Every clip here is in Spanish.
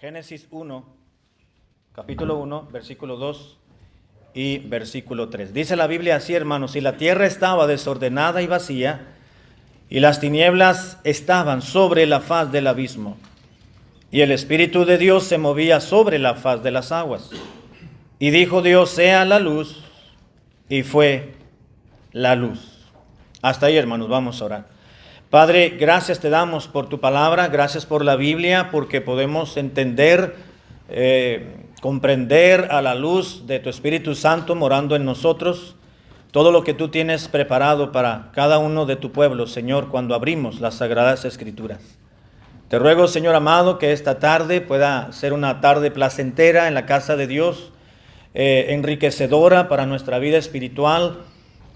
Génesis 1, capítulo 1, versículo 2 y versículo 3. Dice la Biblia así, hermanos: y la tierra estaba desordenada y vacía, y las tinieblas estaban sobre la faz del abismo, y el Espíritu de Dios se movía sobre la faz de las aguas. Y dijo Dios: sea la luz, y fue la luz. Hasta ahí, hermanos, vamos a orar. Padre, gracias te damos por tu palabra, gracias por la Biblia, porque podemos entender, comprender a la luz de tu Espíritu Santo morando en nosotros todo lo que tú tienes preparado para cada uno de tu pueblo, Señor, cuando abrimos las Sagradas Escrituras. Te ruego, Señor amado, que esta tarde pueda ser una tarde placentera en la casa de Dios, enriquecedora para nuestra vida espiritual,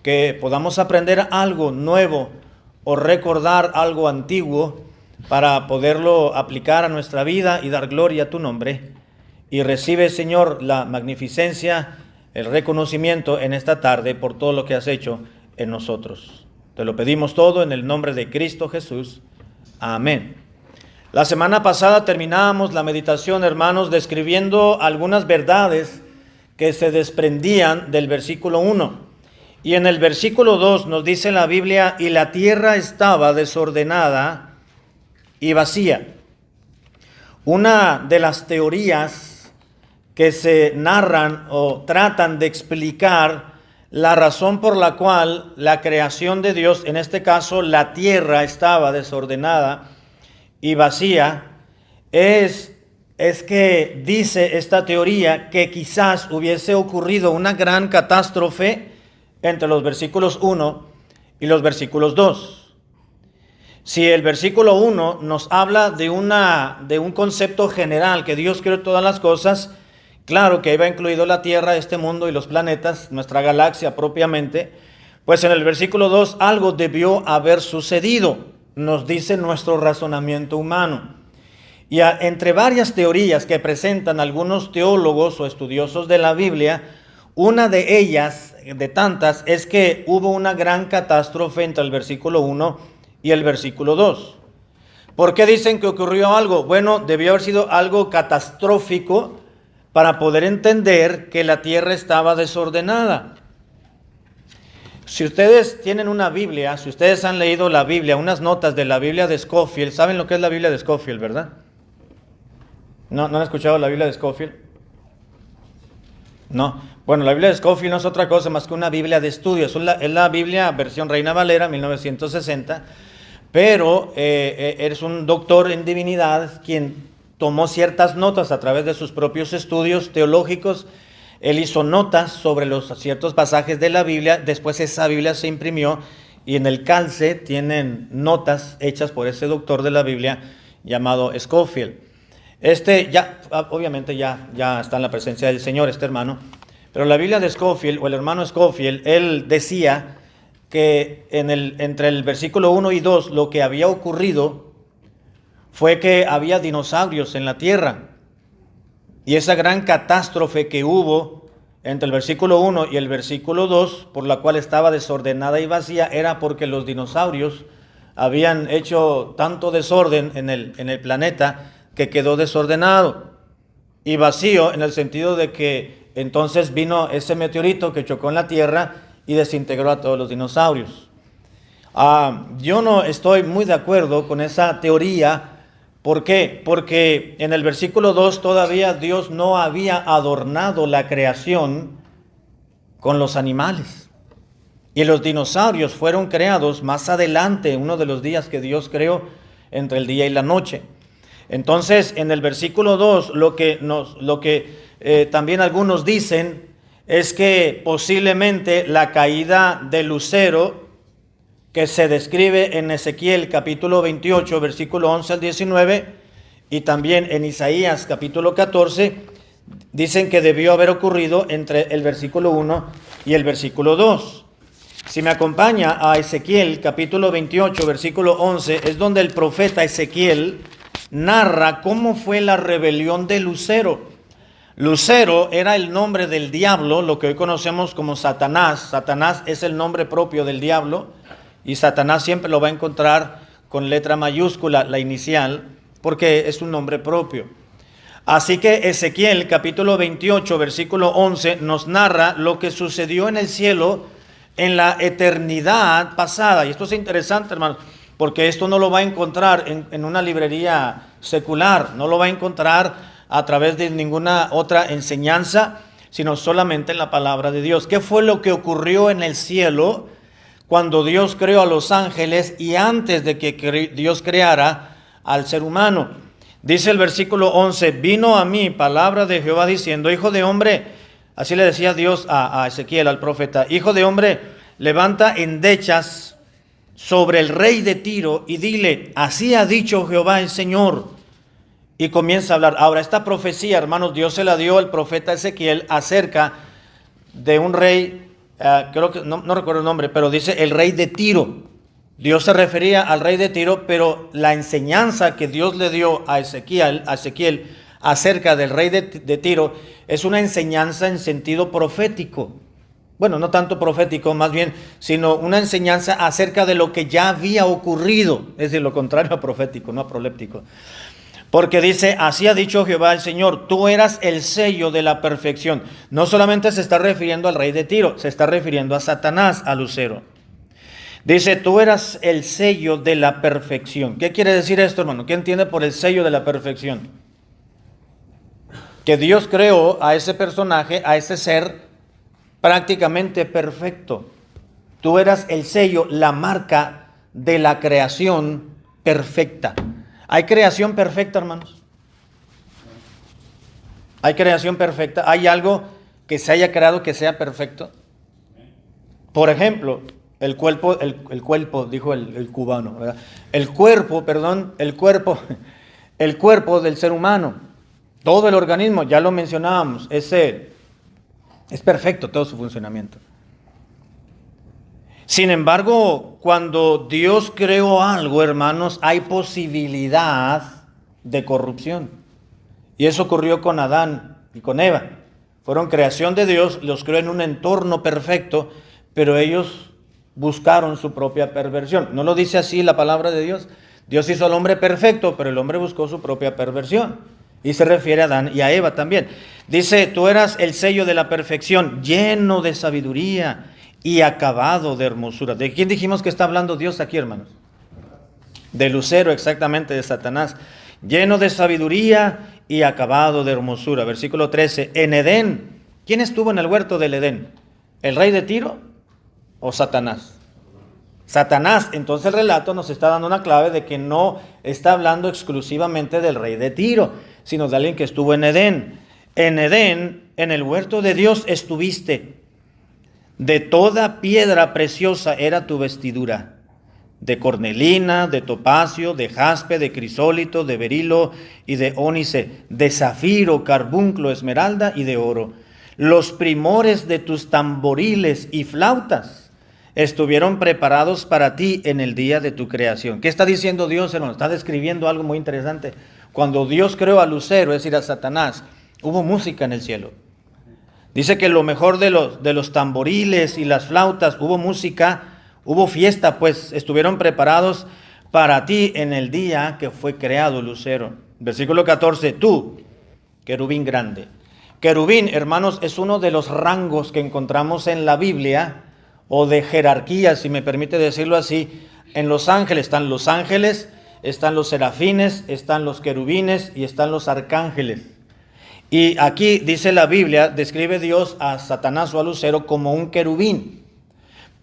que podamos aprender algo nuevo o recordar algo antiguo para poderlo aplicar a nuestra vida y dar gloria a tu nombre. Y recibe, Señor, la magnificencia, el reconocimiento en esta tarde por todo lo que has hecho en nosotros. Te lo pedimos todo en el nombre de Cristo Jesús. Amén. La semana pasada terminábamos la meditación, hermanos, describiendo algunas verdades que se desprendían del versículo 1. Y en el versículo 2 nos dice la Biblia: y la tierra estaba desordenada y vacía. Una de las teorías que se narran o tratan de explicar la razón por la cual la creación de Dios, en este caso la tierra, estaba desordenada y vacía, es que dice esta teoría que quizás hubiese ocurrido una gran catástrofe entre los versículos 1 y los versículos 2. Si el versículo 1 nos habla de un concepto general, que Dios creó todas las cosas, claro que iba incluido la tierra, este mundo y los planetas, nuestra galaxia propiamente, pues en el versículo 2 algo debió haber sucedido, nos dice nuestro razonamiento humano. Y entre varias teorías que presentan algunos teólogos o estudiosos de la Biblia, una de ellas, de tantas, es que hubo una gran catástrofe entre el versículo 1 y el versículo 2. ¿Por qué dicen que ocurrió algo? Bueno, debió haber sido algo catastrófico para poder entender que la tierra estaba desordenada. Si ustedes tienen una Biblia, si ustedes han leído la Biblia, unas notas de la Biblia de Scofield, ¿saben lo que es la Biblia de Scofield, verdad? ¿No han escuchado la Biblia de Scofield? No. Bueno, la Biblia de Scofield no es otra cosa más que una Biblia de estudio. Es la Biblia versión Reina Valera, 1960, pero eres un doctor en divinidad quien tomó ciertas notas a través de sus propios estudios teológicos. Él hizo notas sobre los ciertos pasajes de la Biblia. Después esa Biblia se imprimió y en el calce tienen notas hechas por ese doctor de la Biblia llamado Scofield. Obviamente ya está en la presencia del Señor este hermano, pero la Biblia de Scofield, o el hermano Scofield, él decía que entre el versículo 1 y 2 lo que había ocurrido fue que había dinosaurios en la tierra, y esa gran catástrofe que hubo entre el versículo 1 y el versículo 2, por la cual estaba desordenada y vacía, era porque los dinosaurios habían hecho tanto desorden en el planeta que quedó desordenado y vacío, en el sentido de que entonces vino ese meteorito que chocó en la tierra y desintegró a todos los dinosaurios. Yo no estoy muy de acuerdo con esa teoría. ¿Por qué? Porque en el versículo 2 todavía Dios no había adornado la creación con los animales. Y los dinosaurios fueron creados más adelante, uno de los días que Dios creó, entre el día y la noche. Entonces, en el versículo 2, lo que también algunos dicen es que posiblemente la caída del lucero, que se describe en Ezequiel capítulo 28, versículo 11 al 19, y también en Isaías capítulo 14, dicen que debió haber ocurrido entre el versículo 1 y el versículo 2. Si me acompaña a Ezequiel capítulo 28, versículo 11, es donde el profeta Ezequiel narra cómo fue la rebelión de Lucero. Lucero era el nombre del diablo, lo que hoy conocemos como Satanás. Satanás es el nombre propio del diablo, y Satanás siempre lo va a encontrar con letra mayúscula, la inicial, porque es un nombre propio. Así que Ezequiel capítulo 28, versículo 11, nos narra lo que sucedió en el cielo en la eternidad pasada. Y esto es interesante, hermanos, porque esto no lo va a encontrar en una librería secular, no lo va a encontrar a través de ninguna otra enseñanza, sino solamente en la palabra de Dios. ¿Qué fue lo que ocurrió en el cielo cuando Dios creó a los ángeles y antes de que Dios creara al ser humano? Dice el versículo 11, vino a mí palabra de Jehová diciendo, hijo de hombre, así le decía Dios a Ezequiel, al profeta, hijo de hombre, levanta endechas sobre el rey de Tiro y dile, así ha dicho Jehová el Señor. Y comienza a hablar. Ahora, esta profecía, hermanos, Dios se la dio al profeta Ezequiel acerca de un rey, creo que no recuerdo el nombre, pero dice el rey de Tiro. Dios se refería al rey de Tiro, pero la enseñanza que Dios le dio a Ezequiel acerca del rey de Tiro es una enseñanza en sentido profético. Bueno, no tanto profético, más bien, sino una enseñanza acerca de lo que ya había ocurrido. Es decir, lo contrario a profético, no a proléptico. Porque dice, así ha dicho Jehová el Señor, tú eras el sello de la perfección. No solamente se está refiriendo al rey de Tiro, se está refiriendo a Satanás, a Lucero. Dice, tú eras el sello de la perfección. ¿Qué quiere decir esto, hermano? ¿Qué entiende por el sello de la perfección? Que Dios creó a ese personaje, a ese ser prácticamente perfecto. Tú eras el sello, la marca de la creación perfecta. ¿Hay creación perfecta, hermanos? ¿Hay creación perfecta? ¿Hay algo que se haya creado que sea perfecto? Por ejemplo, el cuerpo, dijo el cubano, ¿verdad? El cuerpo del ser humano, todo el organismo, ya lo mencionábamos, es perfecto todo su funcionamiento. Sin embargo, cuando Dios creó algo, hermanos, hay posibilidad de corrupción. Y eso ocurrió con Adán y con Eva. Fueron creación de Dios, los creó en un entorno perfecto, pero ellos buscaron su propia perversión. ¿No lo dice así la palabra de Dios? Dios hizo al hombre perfecto, pero el hombre buscó su propia perversión. Y se refiere a Adán y a Eva también. Dice, tú eras el sello de la perfección, lleno de sabiduría y acabado de hermosura. ¿De quién dijimos que está hablando Dios aquí, hermanos? De Lucero, exactamente, de Satanás. Lleno de sabiduría y acabado de hermosura. Versículo 13. En Edén, ¿quién estuvo en el huerto del Edén? ¿El rey de Tiro o Satanás? Satanás. Entonces el relato nos está dando una clave de que no está hablando exclusivamente del rey de Tiro, sino de alguien que estuvo en Edén. En Edén, en el huerto de Dios estuviste. De toda piedra preciosa era tu vestidura, de cornelina, de topacio, de jaspe, de crisólito, de berilo y de ónice, de zafiro, carbunclo, esmeralda y de oro. Los primores de tus tamboriles y flautas estuvieron preparados para ti en el día de tu creación. ¿Qué está diciendo Dios, hermano? Está describiendo algo muy interesante. Cuando Dios creó a Lucero, es decir, a Satanás, hubo música en el cielo. Dice que lo mejor de los tamboriles y las flautas, hubo música, hubo fiesta, pues estuvieron preparados para ti en el día que fue creado Lucero. Versículo 14, tú, querubín grande. Querubín, hermanos, es uno de los rangos que encontramos en la Biblia, o de jerarquía, si me permite decirlo así. En los ángeles, están los serafines, están los querubines y están los arcángeles. Y aquí dice la Biblia, describe Dios a Satanás o a Lucero como un querubín.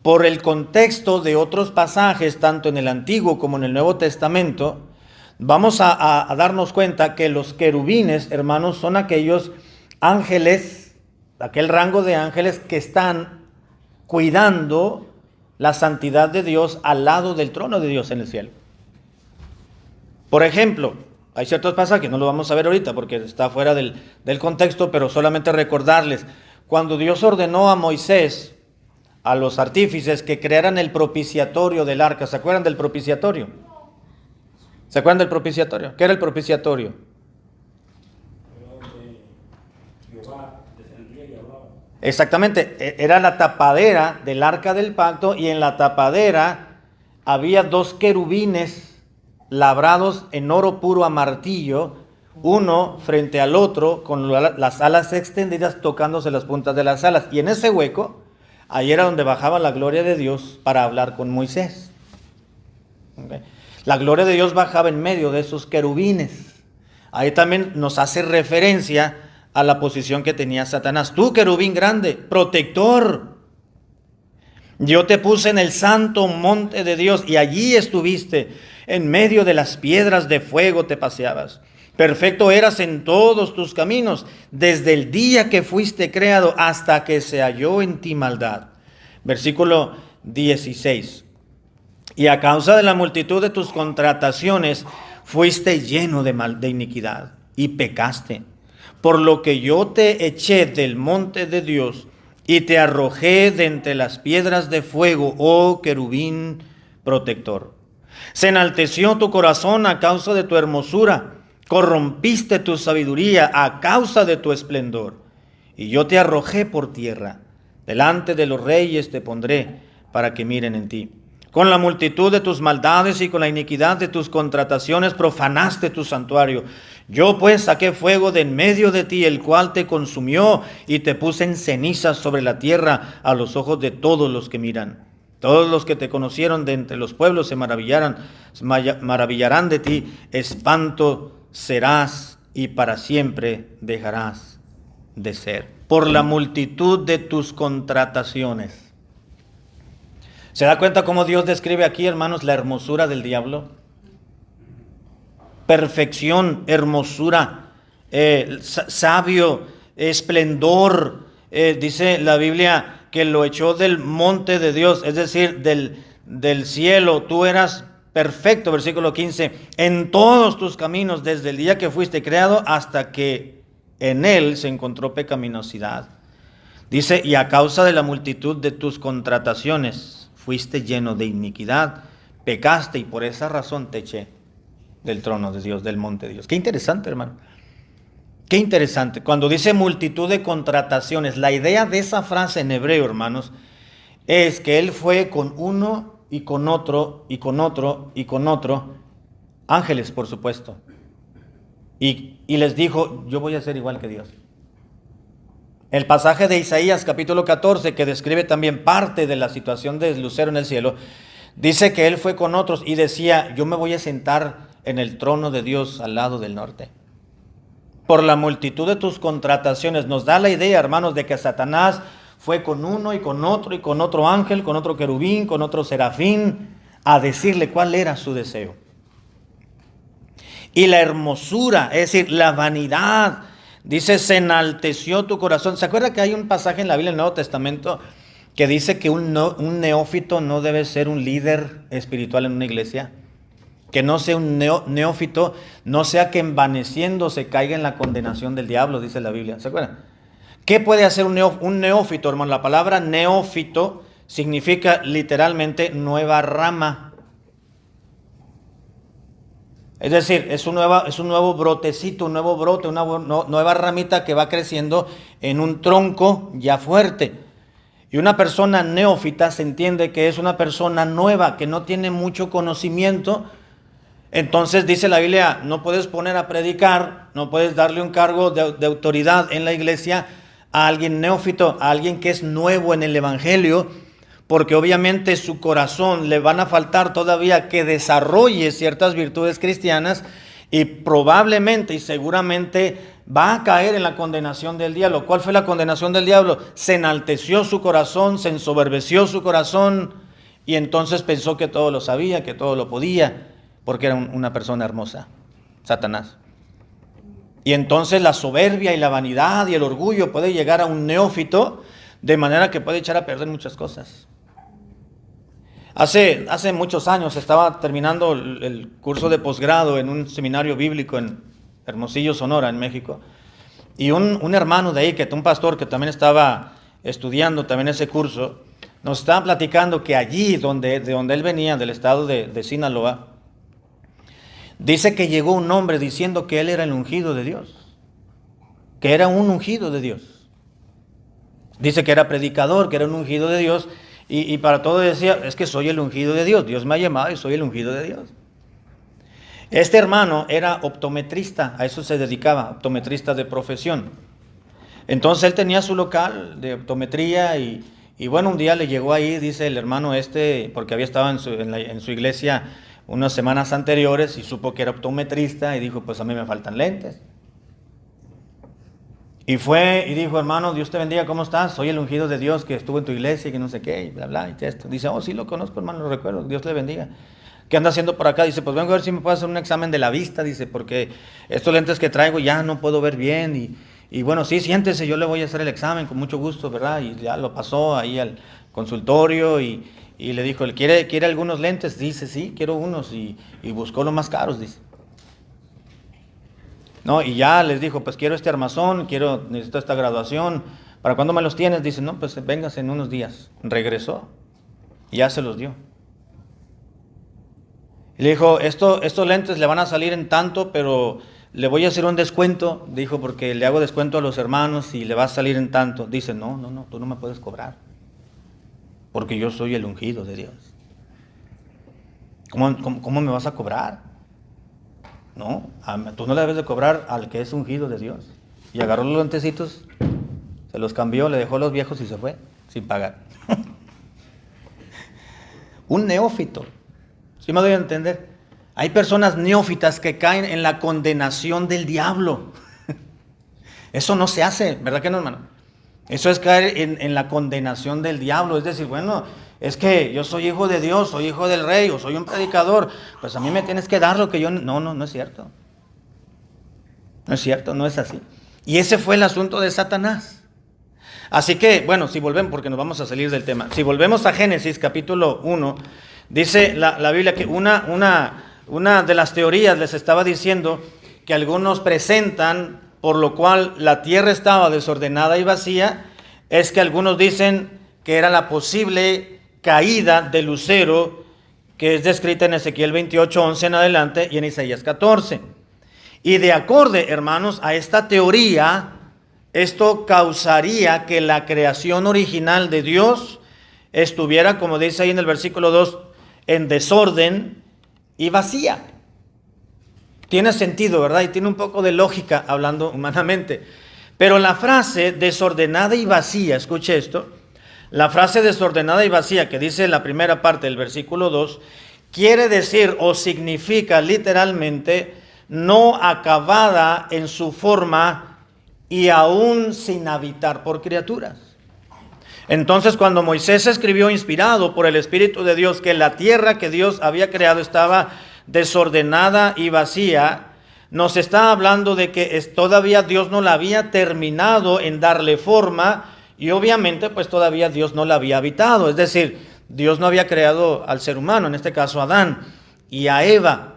Por el contexto de otros pasajes, tanto en el Antiguo como en el Nuevo Testamento, vamos a darnos cuenta que los querubines, hermanos, son aquellos ángeles, aquel rango de ángeles que están cuidando la santidad de Dios al lado del trono de Dios en el cielo. Por ejemplo, hay ciertos pasajes, no lo vamos a ver ahorita porque está fuera del contexto, pero solamente recordarles, cuando Dios ordenó a Moisés, a los artífices, que crearan el propiciatorio del arca, ¿se acuerdan del propiciatorio? ¿Se acuerdan del propiciatorio? ¿Qué era el propiciatorio? Exactamente, era la tapadera del arca del pacto, y en la tapadera había dos querubines labrados en oro puro a martillo, uno frente al otro, con las alas extendidas, tocándose las puntas de las alas. Y en ese hueco, ahí era donde bajaba la gloria de Dios para hablar con Moisés. Okay. La gloria de Dios bajaba en medio de esos querubines. Ahí también nos hace referencia a la posición que tenía Satanás. Tú, querubín grande, protector, yo te puse en el santo monte de Dios y allí estuviste, en medio de las piedras de fuego te paseabas. Perfecto eras en todos tus caminos, desde el día que fuiste creado hasta que se halló en ti maldad. Versículo 16. Y a causa de la multitud de tus contrataciones, fuiste lleno de iniquidad y pecaste. Por lo que yo te eché del monte de Dios y te arrojé de entre las piedras de fuego, oh querubín protector. Se enalteció tu corazón a causa de tu hermosura, corrompiste tu sabiduría a causa de tu esplendor. Y yo te arrojé por tierra, delante de los reyes te pondré para que miren en ti. Con la multitud de tus maldades y con la iniquidad de tus contrataciones profanaste tu santuario. Yo pues saqué fuego de en medio de ti, el cual te consumió, y te puse en cenizas sobre la tierra a los ojos de todos los que miran. Todos los que te conocieron de entre los pueblos se maravillarán de ti. Espanto serás y para siempre dejarás de ser. Por la multitud de tus contrataciones. ¿Se da cuenta cómo Dios describe aquí, hermanos, la hermosura del diablo? Perfección, hermosura, sabio, esplendor. Dice la Biblia que lo echó del monte de Dios, es decir, del cielo. Tú eras perfecto, versículo 15, en todos tus caminos, desde el día que fuiste creado hasta que en él se encontró pecaminosidad. Dice, y a causa de la multitud de tus contrataciones, fuiste lleno de iniquidad, pecaste y por esa razón te eché del trono de Dios, del monte de Dios. Qué interesante, hermano. Qué interesante. Cuando dice multitud de contrataciones, la idea de esa frase en hebreo, hermanos, es que él fue con uno y con otro y con otro y con otro, ángeles, por supuesto. Y les dijo, yo voy a ser igual que Dios. El pasaje de Isaías capítulo 14, que describe también parte de la situación de Lucero en el cielo, dice que él fue con otros y decía, yo me voy a sentar en el trono de Dios al lado del norte. Por la multitud de tus contrataciones nos da la idea, hermanos, de que Satanás fue con uno y con otro ángel, con otro querubín, con otro serafín, a decirle cuál era su deseo. Y la hermosura, es decir, la vanidad, dice, se enalteció tu corazón. ¿Se acuerda que hay un pasaje en la Biblia, en el Nuevo Testamento, que dice que un neófito no debe ser un líder espiritual en una iglesia? Que no sea un neófito, no sea que envaneciéndose caiga en la condenación del diablo, dice la Biblia. ¿Se acuerdan? ¿Qué puede hacer un neófito, hermano? La palabra neófito significa literalmente nueva rama. Es decir, es un nuevo brotecito, un nuevo brote, una nueva ramita que va creciendo en un tronco ya fuerte. Y una persona neófita se entiende que es una persona nueva, que no tiene mucho conocimiento. Entonces dice la Biblia, no puedes poner a predicar, no puedes darle un cargo de autoridad en la iglesia a alguien neófito, a alguien que es nuevo en el evangelio, porque obviamente su corazón le van a faltar todavía que desarrolle ciertas virtudes cristianas y probablemente y seguramente va a caer en la condenación del diablo. ¿Cuál fue la condenación del diablo? Se enalteció su corazón, se ensoberbeció su corazón y entonces pensó que todo lo sabía, que todo lo podía, porque era una persona hermosa, Satanás. Y entonces la soberbia y la vanidad y el orgullo puede llegar a un neófito de manera que puede echar a perder muchas cosas. Hace muchos años estaba terminando el curso de posgrado en un seminario bíblico en Hermosillo, Sonora, en México. Y un hermano de ahí, un pastor que también estaba estudiando también ese curso, nos estaba platicando que allí de donde él venía, del estado de Sinaloa, dice que llegó un hombre diciendo que él era el ungido de Dios, que era un ungido de Dios. Dice que era predicador, que era un ungido de Dios, y para todo decía, es que soy el ungido de Dios, Dios me ha llamado y soy el ungido de Dios. Este hermano era optometrista, a eso se dedicaba, optometrista de profesión. Entonces él tenía su local de optometría y bueno, un día le llegó ahí, dice el hermano porque había estado en su iglesia unas semanas anteriores y supo que era optometrista y dijo, pues a mí me faltan lentes. Y fue y dijo, hermano, Dios te bendiga, ¿cómo estás? Soy el ungido de Dios que estuvo en tu iglesia y que no sé qué, y bla, bla, y esto. Dice, oh, sí lo conozco, hermano, lo recuerdo, Dios le bendiga. ¿Qué anda haciendo por acá? Dice, pues vengo a ver si me puedo hacer un examen de la vista, dice, porque estos lentes que traigo ya no puedo ver bien. Y bueno, sí, siéntese, yo le voy a hacer el examen con mucho gusto, ¿verdad? Y ya lo pasó ahí al consultorio y le dijo, ¿quiere algunos lentes? Dice, sí, quiero unos. Y buscó los más caros, dice. No, y ya les dijo, pues quiero este armazón, necesito esta graduación. ¿Para cuándo me los tienes? Dice, no, pues véngase en unos días. Regresó y ya se los dio. Y le dijo, estos lentes le van a salir en tanto, pero le voy a hacer un descuento. Dijo, porque le hago descuento a los hermanos y le va a salir en tanto. Dice, no, tú no me puedes cobrar. Porque yo soy el ungido de Dios. ¿Cómo me vas a cobrar? No, tú no le debes de cobrar al que es ungido de Dios. Y agarró los lentecitos, se los cambió, le dejó los viejos y se fue, sin pagar. Un neófito. ¿Sí me doy a entender? Hay personas neófitas que caen en la condenación del diablo. Eso no se hace, ¿verdad que no, hermano? Eso es caer en la condenación del diablo. Es decir, bueno, es que yo soy hijo de Dios, soy hijo del rey, o soy un predicador, pues a mí me tienes que dar lo que yo... No es cierto. No es cierto, no es así. Y ese fue el asunto de Satanás. Así que, bueno, si volvemos, porque nos vamos a salir del tema. Si volvemos a Génesis capítulo 1, dice la Biblia que una de las teorías les estaba diciendo que algunos presentan, por lo cual la tierra estaba desordenada y vacía, es que algunos dicen que era la posible caída de Lucero, que es descrita en Ezequiel 28, 11 en adelante y en Isaías 14. Y de acorde, hermanos, a esta teoría, esto causaría que la creación original de Dios estuviera, como dice ahí en el versículo 2, en desorden y vacía. Tiene sentido, ¿verdad? Y tiene un poco de lógica hablando humanamente. Pero la frase desordenada y vacía, escuche esto, la frase desordenada y vacía que dice la primera parte del versículo 2, quiere decir o significa literalmente no acabada en su forma y aún sin habitar por criaturas. Entonces, cuando Moisés escribió inspirado por el Espíritu de Dios que la tierra que Dios había creado estaba desordenada y vacía, nos está hablando de que todavía Dios no la había terminado en darle forma y obviamente pues todavía Dios no la había habitado. Es decir, Dios no había creado al ser humano, en este caso a Adán y a Eva.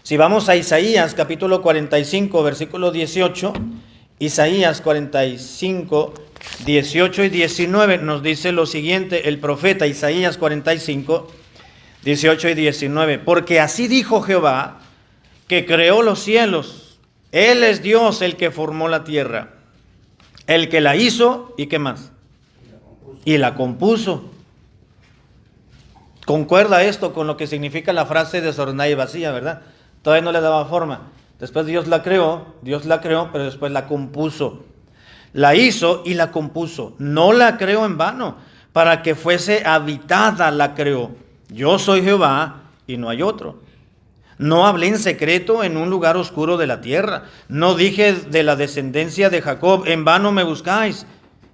Si vamos a Isaías capítulo 45, versículo 18, Isaías 45, 18 y 19 nos dice lo siguiente, el profeta Isaías 45, 18 y 19. Porque así dijo Jehová, que creó los cielos. Él es Dios el que formó la tierra, el que la hizo, ¿y qué más? Y la compuso. Concuerda esto con lo que significa la frase desordenada y vacía, ¿verdad? Todavía no le daba forma. Después Dios la creó, pero después la compuso. La hizo y la compuso. No la creó en vano, para que fuese habitada la creó. Yo soy Jehová y no hay otro. No hablé en secreto en un lugar oscuro de la tierra. No dije de la descendencia de Jacob, en vano me buscáis.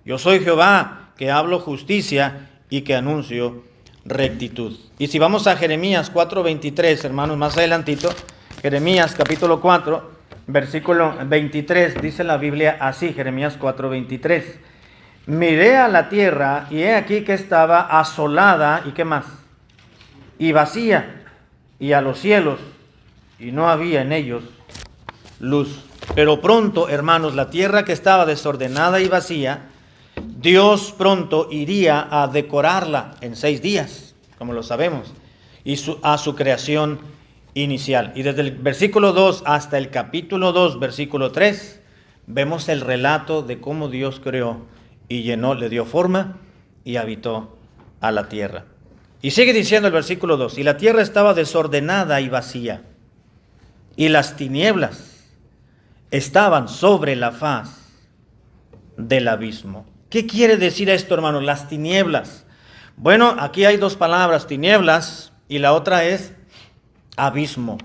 Yo soy Jehová, que hablo justicia y que anuncio rectitud. Y si vamos a Jeremías 4:23, hermanos, más adelantito, Jeremías capítulo 4, versículo 23, dice la Biblia así, Jeremías 4:23. Miré a la tierra y he aquí que estaba asolada, ¿y qué más? Y vacía, y a los cielos, y no había en ellos luz. Pero pronto, hermanos, la tierra que estaba desordenada y vacía, Dios pronto iría a decorarla en 6 días, como lo sabemos, y a su creación inicial. Y desde el versículo 2 hasta el capítulo 2, versículo 3, vemos el relato de cómo Dios creó y llenó, le dio forma y habitó a la tierra. Y sigue diciendo el versículo 2, y la tierra estaba desordenada y vacía, y las tinieblas estaban sobre la faz del abismo. ¿Qué quiere decir esto, hermanos? Las tinieblas. Bueno, aquí hay dos palabras, tinieblas, y la otra es abismo.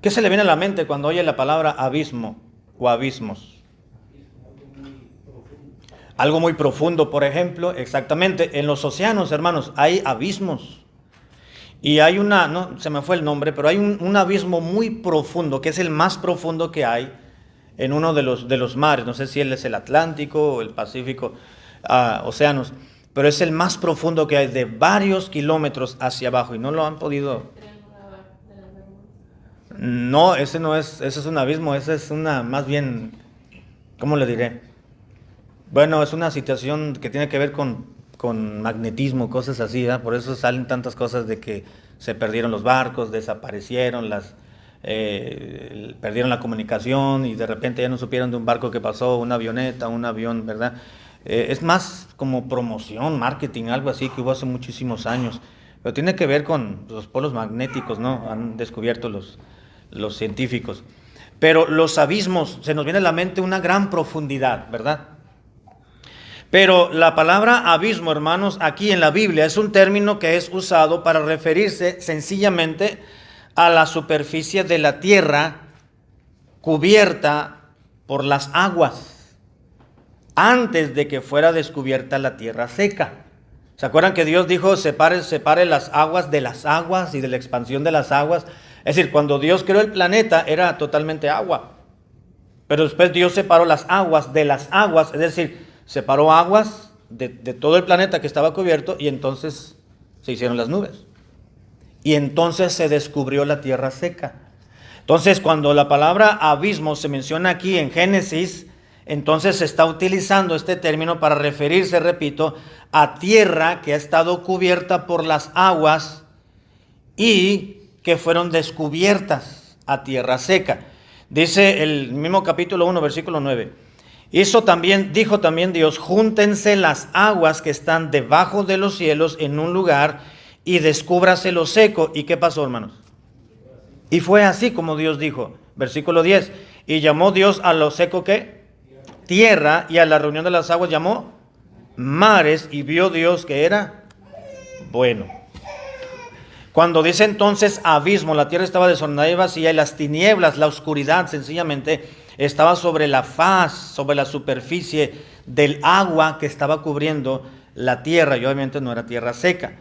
¿Qué se le viene a la mente cuando oye la palabra abismo o abismos? Algo muy profundo, por ejemplo, exactamente. En los océanos, hermanos, hay abismos. Y hay no se me fue el nombre, pero hay un abismo muy profundo, que es el más profundo que hay en uno de los mares. No sé si él es el Atlántico o el Pacífico, océanos. Pero es el más profundo que hay, de varios kilómetros hacia abajo. Y no lo han podido... No, ese no es, ese es un abismo, ese es más bien, ¿cómo le diré? Bueno, es una situación que tiene que ver con magnetismo, cosas así, ¿verdad? Por eso salen tantas cosas de que se perdieron los barcos, desaparecieron, perdieron la comunicación y de repente ya no supieron de un barco que pasó, una avioneta, un avión, ¿verdad? Es más como promoción, marketing, algo así que hubo hace muchísimos años, pero tiene que ver con los polos magnéticos, ¿no? Han descubierto los científicos. Pero los abismos, se nos viene a la mente una gran profundidad, ¿verdad? Pero la palabra abismo, hermanos, aquí en la Biblia es un término que es usado para referirse sencillamente a la superficie de la tierra cubierta por las aguas, antes de que fuera descubierta la tierra seca. ¿Se acuerdan que Dios dijo, separe las aguas de las aguas y de la expansión de las aguas? Es decir, cuando Dios creó el planeta era totalmente agua, pero después Dios separó las aguas de las aguas, es decir, separó aguas de todo el planeta que estaba cubierto y entonces se hicieron las nubes. Y entonces se descubrió la tierra seca. Entonces, cuando la palabra abismo se menciona aquí en Génesis, entonces se está utilizando este término para referirse, repito, a tierra que ha estado cubierta por las aguas y que fueron descubiertas a tierra seca. Dice el mismo capítulo 1, versículo 9. Dijo también Dios, júntense las aguas que están debajo de los cielos en un lugar y descúbrase lo seco. ¿Y qué pasó, hermanos? Y fue así como Dios dijo. Versículo 10. Y llamó Dios a lo seco, ¿qué? Tierra, y a la reunión de las aguas llamó mares, y vio Dios que era bueno. Cuando dice entonces abismo, la tierra estaba desordenada y vacía, y las tinieblas, la oscuridad sencillamente, estaba sobre la faz, sobre la superficie del agua que estaba cubriendo la tierra, y obviamente no era tierra seca.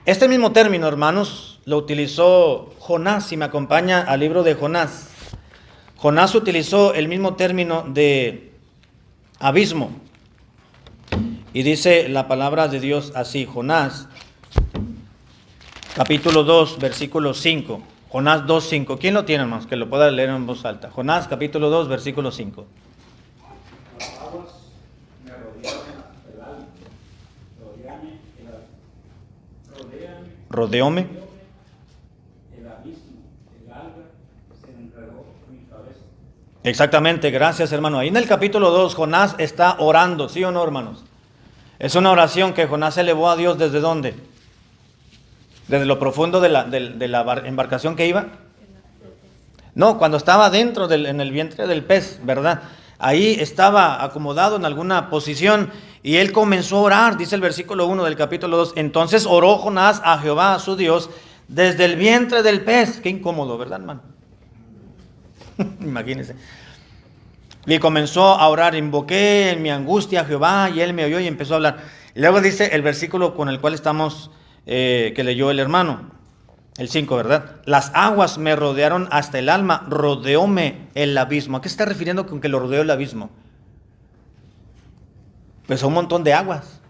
Este mismo término, hermanos, lo utilizó Jonás. Si me acompaña al libro de Jonás, Jonás utilizó el mismo término de abismo, y dice la palabra de Dios así, Jonás, capítulo 2, versículo 5. Jonás 2:5. ¿Quién lo tiene, hermanos? Que lo pueda leer en voz alta. Jonás, capítulo 2, versículo 5. Las aguas me rodearon hasta el alma. Rodeóme. El abismo, el alga, se enredó en mi cabeza. Exactamente, gracias, hermano. Ahí en el capítulo 2, Jonás está orando, ¿sí o no, hermanos? Es una oración que Jonás elevó a Dios, ¿desde dónde? ¿Desde lo profundo de la embarcación que iba? No, cuando estaba dentro en el vientre del pez, ¿verdad? Ahí estaba acomodado en alguna posición y él comenzó a orar, dice el versículo 1 del capítulo 2. Entonces oró Jonás a Jehová, a su Dios, desde el vientre del pez. Qué incómodo, ¿verdad, hermano? Imagínense. Y comenzó a orar, invoqué en mi angustia a Jehová y él me oyó y empezó a hablar. Y luego dice el versículo con el cual estamos, que leyó el hermano, el 5, ¿verdad? Las aguas me rodearon hasta el alma, rodeóme el abismo. ¿A qué se está refiriendo con que lo rodeó el abismo? Pues a un montón de aguas.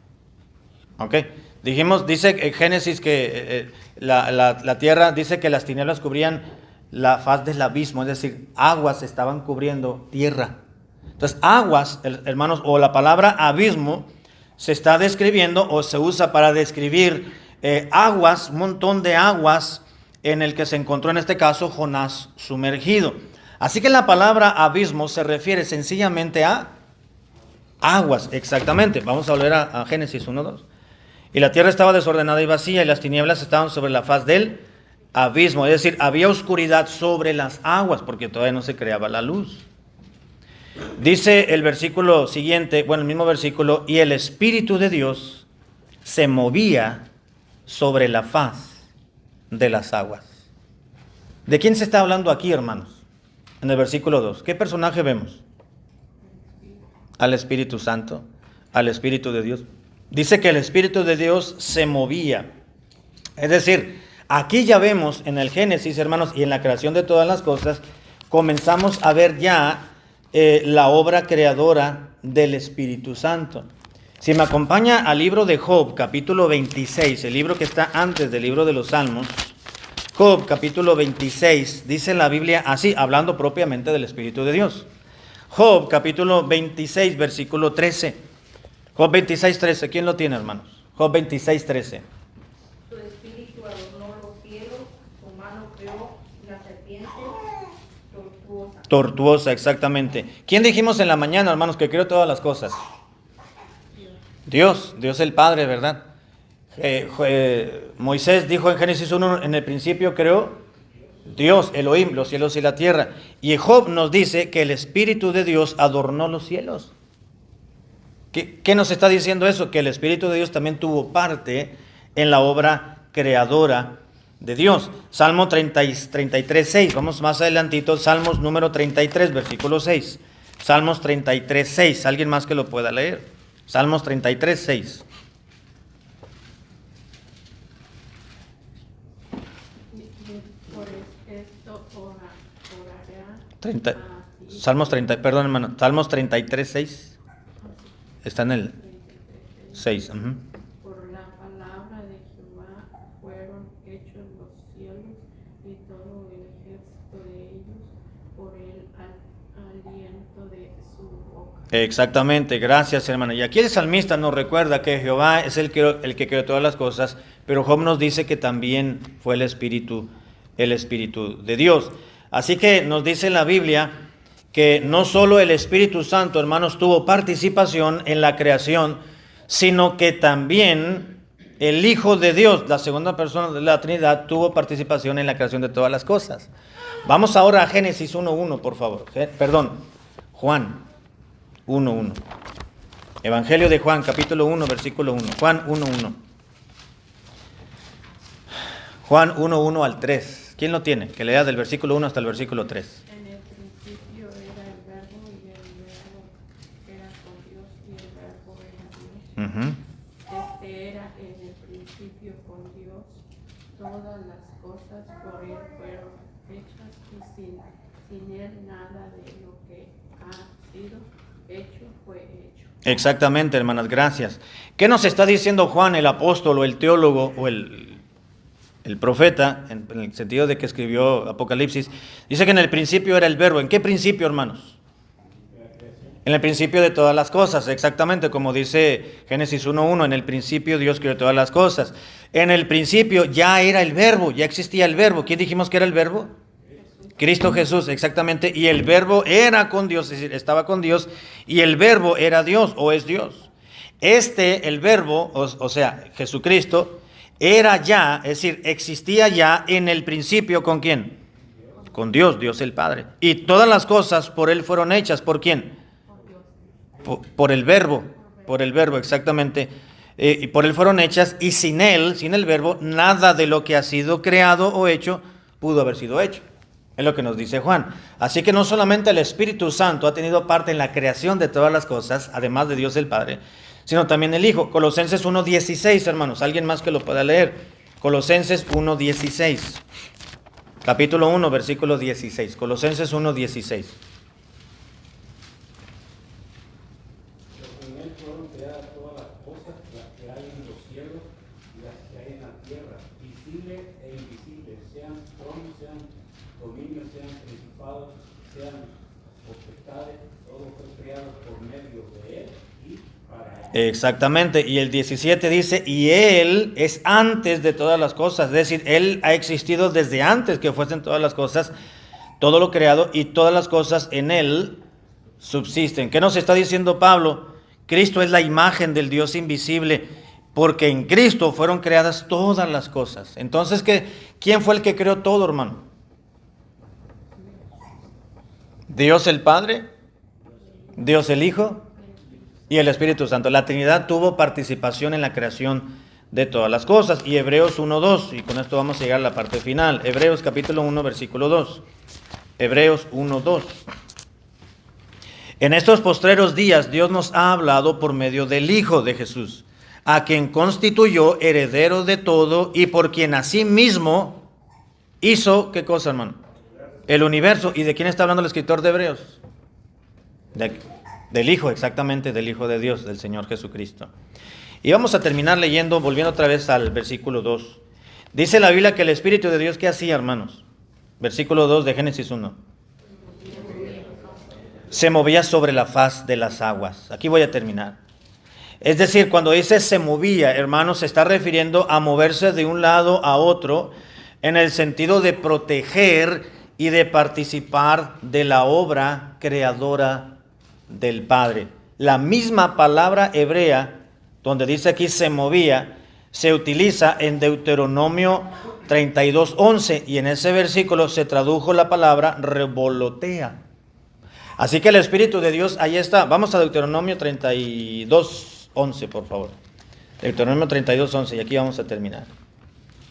¿Ok? Dice Génesis que la tierra, dice que las tinieblas cubrían la faz del abismo, es decir, aguas estaban cubriendo tierra. Entonces, aguas, hermanos, o la palabra abismo se está describiendo o se usa para describir aguas, un montón de aguas en el que se encontró en este caso Jonás sumergido. Así que la palabra abismo se refiere sencillamente a aguas, exactamente. Vamos a volver a Génesis 1:2. Y la tierra estaba desordenada y vacía y las tinieblas estaban sobre la faz del abismo, es decir, había oscuridad sobre las aguas, porque todavía no se creaba la luz. Dice el versículo siguiente, bueno, el mismo versículo, y el Espíritu de Dios se movía sobre la faz de las aguas. ¿De quién se está hablando aquí, hermanos? En el versículo 2. ¿Qué personaje vemos? Al Espíritu Santo, al Espíritu de Dios. Dice que el Espíritu de Dios se movía. Es decir, aquí ya vemos en el Génesis, hermanos, y en la creación de todas las cosas, comenzamos a ver ya la obra creadora del Espíritu Santo. Si me acompaña al libro de Job, capítulo 26, el libro que está antes del libro de los Salmos, Job, capítulo 26, dice la Biblia así, hablando propiamente del Espíritu de Dios. Job, capítulo 26, versículo 13. Job 26, 13, ¿quién lo tiene, hermanos? Job 26, 13. Su espíritu adornó los cielos, su mano creó la serpiente tortuosa. Tortuosa, exactamente. ¿Quién dijimos en la mañana, hermanos, que creó todas las cosas? Dios el Padre, ¿verdad? Moisés dijo en Génesis 1, en el principio creó Dios, Elohim, los cielos y la tierra. Y Job nos dice que el Espíritu de Dios adornó los cielos. ¿Qué nos está diciendo eso? Que el Espíritu de Dios también tuvo parte en la obra creadora de Dios. Salmo 33, 6. Vamos más adelantito. Salmos número 33, versículo 6. Salmos 33, 6. ¿Alguien más que lo pueda leer? Salmos 33, 6. Por esto orará. 30, Salmos 30, perdón hermano. Salmos 33, 6. Está en el 6. Por la palabra de Jehová fueron hechos los cielos y todo el ejército de ellos por el aliento de su boca. Exactamente, gracias hermano. Y aquí el salmista nos recuerda que Jehová es el que creó todas las cosas, pero Job nos dice que también fue el Espíritu de Dios. Así que nos dice la Biblia que no solo el Espíritu Santo, hermanos, tuvo participación en la creación, sino que también el Hijo de Dios, la segunda persona de la Trinidad, tuvo participación en la creación de todas las cosas. Vamos ahora a Génesis 1:1, por favor. Juan 1:1. Evangelio de Juan, capítulo 1, versículo 1. Juan 1:1. Juan 1:1 al 3. ¿Quién lo tiene? Que lea del versículo 1 hasta el versículo 3. En el principio era el verbo y el verbo era con Dios y el verbo era Dios. Este era en el principio con Dios. Todas las cosas por él fueron hechas y sin él nada de lo que ha sido hecho fue hecho. Exactamente, hermanas, gracias. ¿Qué nos está diciendo Juan, el apóstol o el teólogo o el profeta, en el sentido de que escribió Apocalipsis? Dice que en el principio era el verbo. ¿En qué principio, hermanos? En el principio de todas las cosas, exactamente como dice Génesis 1:1, en el principio Dios creó todas las cosas. En el principio ya era el verbo, ya existía el verbo. ¿Quién dijimos que era el verbo? Cristo Jesús, exactamente. Y el verbo era con Dios, es decir, estaba con Dios, y el verbo era Dios o es Dios. El verbo, o sea, Jesucristo, era ya, es decir, existía ya en el principio, ¿con quién? Con Dios, Dios el Padre. Y todas las cosas por Él fueron hechas, ¿por quién? Por el verbo, exactamente. Y por Él fueron hechas, y sin Él, sin el verbo, nada de lo que ha sido creado o hecho pudo haber sido hecho. Es lo que nos dice Juan. Así que no solamente el Espíritu Santo ha tenido parte en la creación de todas las cosas, además de Dios el Padre, sino también el Hijo. Colosenses 1:16, hermanos. ¿Alguien más que lo pueda leer? Colosenses 1:16. Capítulo 1, versículo 16. Colosenses 1:16. En él fueron creadas todas las cosas, las que hay en los cielos y las que hay en la tierra, visibles e invisibles, sean tronos, sean dominios, sean principados, sean potestades, todo fue creado por medio de él y para él. Exactamente, y el 17 dice, y Él es antes de todas las cosas, es decir, Él ha existido desde antes que fuesen todas las cosas, todo lo creado, y todas las cosas en Él subsisten. ¿Qué nos está diciendo Pablo? Cristo es la imagen del Dios invisible, porque en Cristo fueron creadas todas las cosas. Entonces, ¿qué ¿Quién fue el que creó todo, hermano? Dios el Padre, Dios el Hijo y el Espíritu Santo. La Trinidad tuvo participación en la creación de todas las cosas. Y Hebreos 1:2, y con esto vamos a llegar a la parte final. Hebreos capítulo 1, versículo 2. Hebreos 1:2. En estos postreros días Dios nos ha hablado por medio del Hijo de Jesús, a quien constituyó heredero de todo y por quien asimismo hizo, ¿qué cosa, hermano? El universo. ¿Y de quién está hablando el escritor de Hebreos? Del Hijo, exactamente, del Hijo de Dios, del Señor Jesucristo. Y vamos a terminar leyendo, volviendo otra vez al versículo 2. Dice la Biblia que el Espíritu de Dios, ¿qué hacía, hermanos? Versículo 2 de Génesis 1. Se movía sobre la faz de las aguas. Aquí voy a terminar. Es decir, cuando dice se movía, hermanos, se está refiriendo a moverse de un lado a otro en el sentido de proteger y de participar de la obra creadora del Padre. La misma palabra hebrea, donde dice aquí se movía, se utiliza en Deuteronomio 32:11 y en ese versículo se tradujo la palabra revolotea. Así que el Espíritu de Dios, ahí está. Vamos a Deuteronomio 32:11, por favor. Deuteronomio 32:11, y aquí vamos a terminar.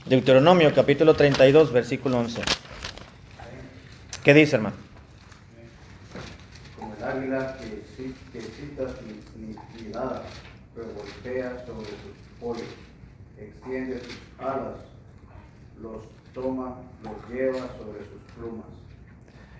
Deuteronomio capítulo 32, versículo 11. ¿Qué dice, hermano? Como el águila que excita su nidada, revoltea sobre sus pollos, extiende sus alas, los toma, los lleva sobre sus plumas.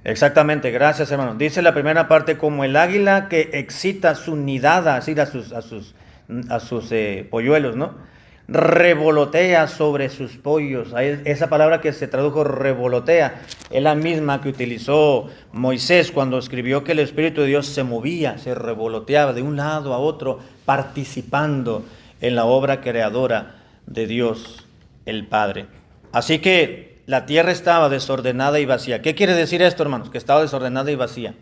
Exactamente, gracias, hermano. Dice la primera parte, como el águila que excita su nidada, así a sus polluelos, ¿no? Revolotea sobre sus pollos. Esa palabra que se tradujo revolotea es la misma que utilizó Moisés cuando escribió que el Espíritu de Dios se movía, se revoloteaba de un lado a otro, participando en la obra creadora de Dios el Padre. Así que la tierra estaba desordenada y vacía. ¿Qué quiere decir esto, hermanos? Que estaba desordenada y vacía.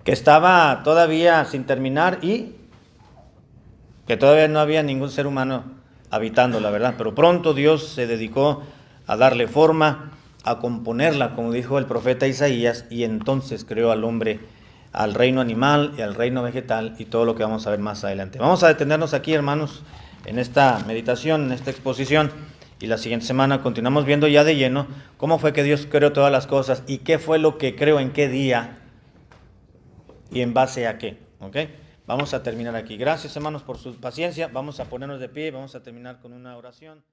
Que estaba todavía sin terminar y que todavía no había ningún ser humano habitando, la verdad. Pero pronto Dios se dedicó a darle forma, a componerla, como dijo el profeta Isaías, y entonces creó al hombre, al reino animal y al reino vegetal y todo lo que vamos a ver más adelante. Vamos a detenernos aquí, hermanos, en esta meditación, en esta exposición, y la siguiente semana continuamos viendo ya de lleno cómo fue que Dios creó todas las cosas y qué fue lo que creó en qué día y en base a qué. ¿Ok? Vamos a terminar aquí. Gracias, hermanos, por su paciencia. Vamos a ponernos de pie y vamos a terminar con una oración.